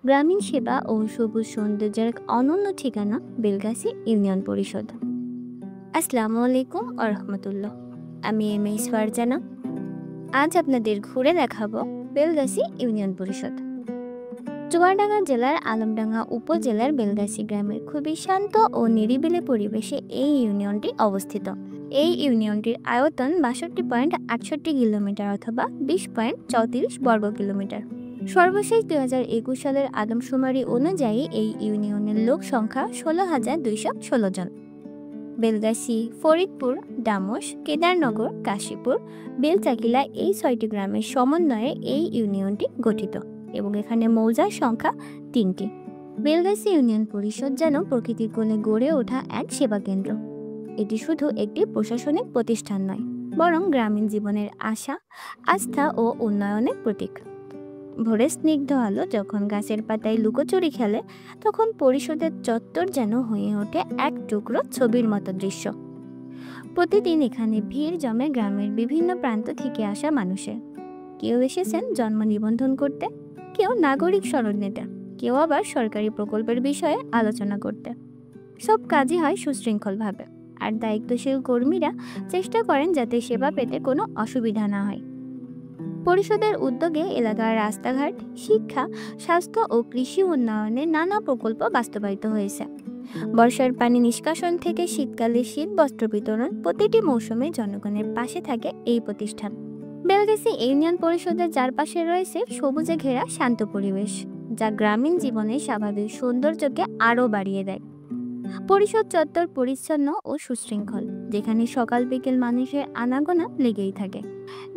গ্রামীণ সেবা ও সবুজ সৌন্দর্যের এক অনন্য ঠিকানা বেলগাছি ইউনিয়ন পরিষদ। আসসালামু আলাইকুম ওয়া রাহমাতুল্লাহ। আমি এম.এ. ফারজানা। আজ আপনাদের ঘুরে দেখাবো বেলগাছি ইউনিয়ন পরিষদ। চুয়াডাঙ্গা জেলার আলমডাঙ্গা উপজেলার বেলগাছি গ্রামের খুবই শান্ত ও নিরিবিলি পরিবেশে এই ইউনিয়নটি অবস্থিত। এই ইউনিয়নটির আয়তন ৬২.৬৮ কিলোমিটার অথবা ২০.৩৪ বর্গ কিলোমিটার। সর্বশেষ ২০২১ সালের আদমশুমারি অনুযায়ী এই ইউনিয়নের লোক সংখ্যা ১৬,২১৬ জন। বেলগাছি, ফরিদপুর, ডামস, কেদারনগর, কাশীপুর, বেলচাকিলা এই ৬টি গ্রামের সমন্বয়ে এই ইউনিয়নটি গঠিত এবং এখানে মৌজার সংখ্যা ৩টি। বেলগাছি ইউনিয়ন পরিষদ যেন প্রকৃতির কোণে গড়ে ওঠা এক সেবা কেন্দ্র। এটি শুধু একটি প্রশাসনিক প্রতিষ্ঠান নয়, বরং গ্রামীণ জীবনের আশা, আস্থা ও উন্নয়নের প্রতীক। ভোরের স্নিগ্ধ আলো যখন গাছের পাতায় লুকোচুরি খেলে, তখন পরিষদের চত্বর যেন হয়ে ওঠে এক টুকরো ছবির মতো দৃশ্য। প্রতিদিন এখানে ভিড় জমে গ্রামের বিভিন্ন প্রান্ত থেকে আসা মানুষের। কেউ এসেছেন জন্ম নিবন্ধন করতে, কেউ নাগরিক স্মরণ নিতে, কেউ আবার সরকারি প্রকল্পের বিষয়ে আলোচনা করতে। সব কাজই হয় সুশৃঙ্খলভাবে, আর দায়িত্বশীল কর্মীরা চেষ্টা করেন যাতে সেবা পেতে কোনো অসুবিধা না হয়। পরিষদের উদ্যোগে এলাকার রাস্তাঘাট, শিক্ষা, স্বাস্থ্য ও কৃষি উন্নয়নে নানা প্রকল্প বাস্তবায়িত হয়েছে। বর্ষার পানি নিষ্কাশন থেকে শীতকালে শীত বস্ত্র বিতরণ, প্রতিটি মৌসুমে জনগণের পাশে থাকে এই প্রতিষ্ঠান। বেলগাছি ইউনিয়ন পরিষদের চারপাশে রয়েছে সবুজে ঘেরা শান্ত পরিবেশ, যা গ্রামীণ জীবনের স্বাভাবিক সৌন্দর্যকে আরও বাড়িয়ে দেয়। পরিষদ চত্বর পরিচ্ছন্ন ও সুশৃঙ্খল, যেখানে সকাল বিকেল মানুষের আনাগোনা লেগেই থাকে।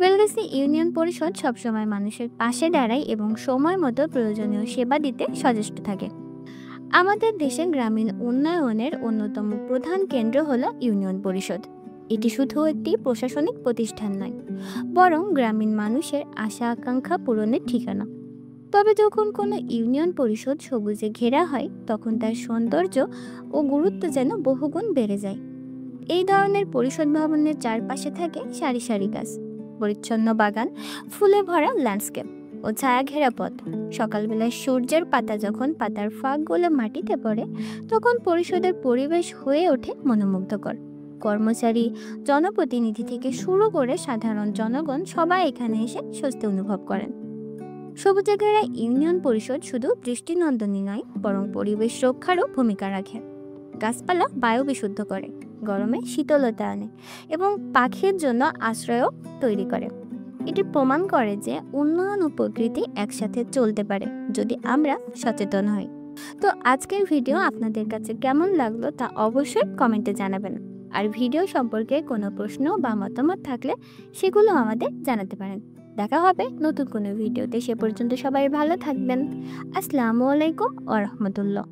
বেলগাছি ইউনিয়ন পরিষদ সবসময় মানুষের পাশে দাঁড়ায় এবং সময় মতো প্রয়োজনীয় সেবা দিতে সচেষ্ট থাকে। আমাদের দেশের গ্রামীণ উন্নয়নের অন্যতম প্রধান কেন্দ্র হলো ইউনিয়ন পরিষদ। এটি শুধু একটি প্রশাসনিক প্রতিষ্ঠান নয়, বরং গ্রামীণ মানুষের আশা আকাঙ্ক্ষা পূরণের ঠিকানা। তবে যখন কোনো ইউনিয়ন পরিষদ সবুজে ঘেরা হয়, তখন তার সৌন্দর্য ও গুরুত্ব যেন বহুগুণ বেড়ে যায়। এই ধরনের পরিষদ ভবনের চারপাশে থাকে সারি সারি গাছ, পরিচ্ছন্ন বাগান, ফুলে ভরা ল্যান্ডস্কেপ ও ছায়া ঘেরা পথ। সকালবেলায় সূর্যের পাতা যখন পাতার ফাঁকগুলো মাটিতে পড়ে, তখন পরিষদের পরিবেশ হয়ে ওঠে মনোমুগ্ধকর। কর্মচারী, জনপ্রতিনিধি থেকে শুরু করে সাধারণ জনগণ সবাই এখানে এসে স্বস্তি অনুভব করেন। সবুজে ঘেরা ইউনিয়ন পরিষদ শুধু দৃষ্টিনন্দনই নয়, বরং পরিবেশ রক্ষারও ভূমিকা রাখে। গাছপালা বায়ু বিশুদ্ধ করে, গরমে শীতলতা আনে এবং পাখির জন্য আশ্রয়ও তৈরি করে। এটি প্রমাণ করে যে উন্নয়ন ও প্রকৃতি একসাথে চলতে পারে যদি আমরা সচেতন হই। তো আজকের ভিডিও আপনাদের কাছে কেমন লাগলো তা অবশ্যই কমেন্টে জানাবেন। আর ভিডিও সম্পর্কে কোনো প্রশ্ন বা মতামত থাকলে সেগুলো আমাদের জানাতে পারেন। দেখা হবে নতুন কোনো ভিডিওতে। সে পর্যন্ত সবাই ভালো থাকবেন। আসসালামু আলাইকুম ওয়া রাহমাতুল্লাহ।